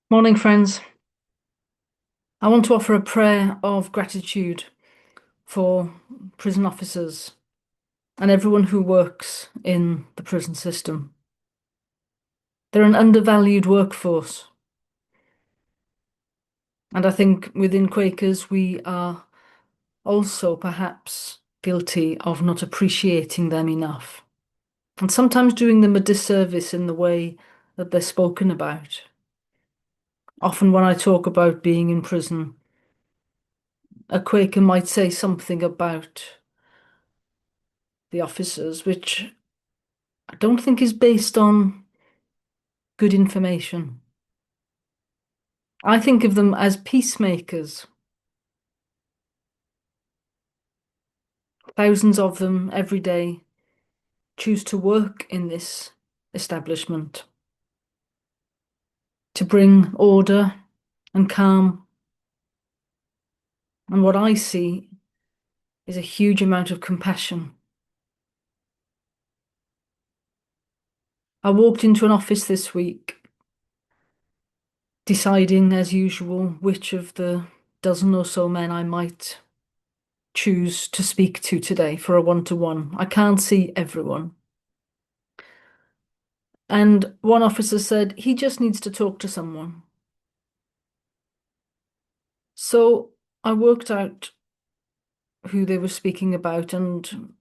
Morning, friends. I want to offer a prayer of gratitude for prison officers and everyone who works in the prison system. They're an undervalued workforce, and I think within Quakers we are also perhaps guilty of not appreciating them enough, and sometimes doing them a disservice in the way that they're spoken about. Often, when I talk about being in prison, a Quaker might say something about the officers, which I don't think is based on good information. I think of them as peacemakers, thousands of them every day choose to work in this establishment to bring order and calm. And what I see is a huge amount of compassion. I walked into an office this week, deciding, as usual, which of the dozen or so men I might choose to speak to today for a one-to-one. I can't see everyone. And one officer said he just needs to talk to someone. So I worked out who they were speaking about and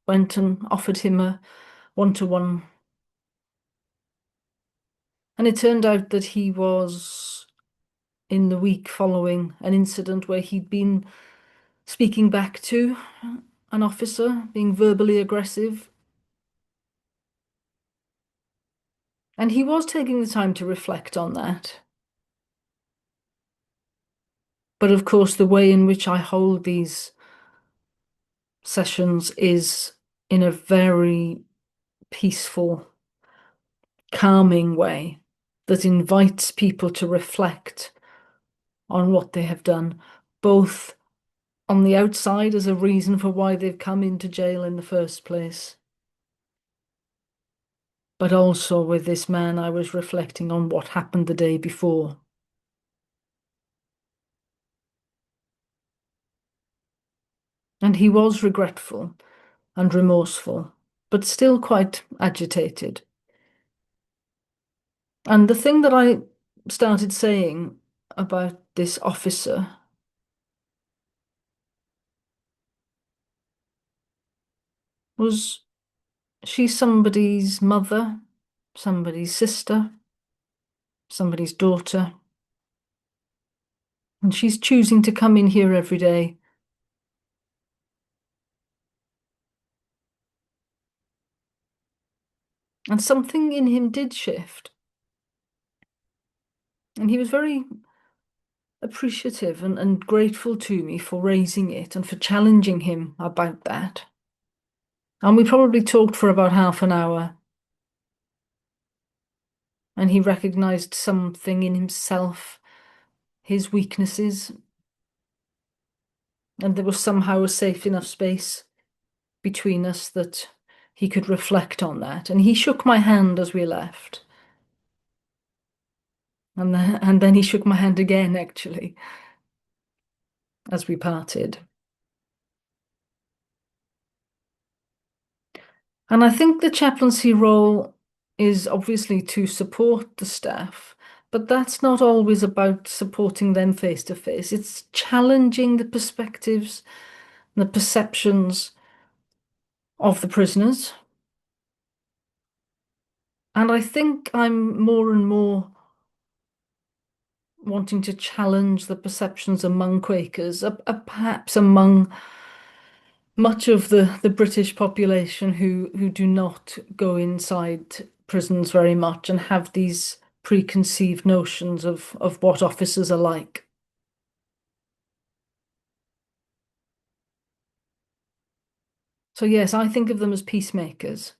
went and offered him a one-to-one. And it turned out that he was in the week following an incident where he'd been speaking back to an officer, being verbally aggressive. And he was taking the time to reflect on that. But of course, the way in which I hold these sessions is in a very peaceful, calming way that invites people to reflect on what they have done, both on the outside as a reason for why they've come into jail in the first place, but also with this man, I was reflecting on what happened the day before. And he was regretful and remorseful, but still quite agitated. And the thing that I started saying about this officer was she's somebody's mother, somebody's sister, somebody's daughter, and she's choosing to come in here every day. And something in him did shift. And he was very appreciative and grateful to me for raising it and for challenging him about that. And we probably talked for about half an hour. And he recognized something in himself, his weaknesses, and there was somehow a safe enough space between us that he could reflect on that. And he shook my hand as we left. And then he shook my hand again, actually, as we parted. And I think the chaplaincy role is obviously to support the staff, but that's not always about supporting them face to face. It's challenging the perspectives, the perceptions of the prisoners. And I think I'm more and more wanting to challenge the perceptions among Quakers, perhaps among much of the British population who do not go inside prisons very much and have these preconceived notions of what officers are like. So yes, I think of them as peacemakers.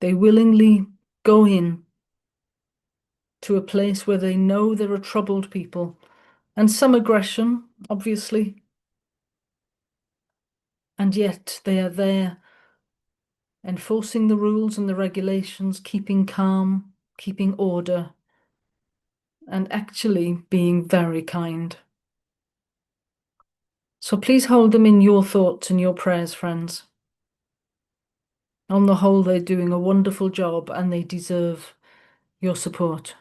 They willingly go in to a place where they know there are troubled people and some aggression, obviously, and yet they are there enforcing the rules and the regulations, keeping calm, keeping order, and actually being very kind. So please hold them in your thoughts and your prayers, friends. On the whole, they're doing a wonderful job and they deserve your support.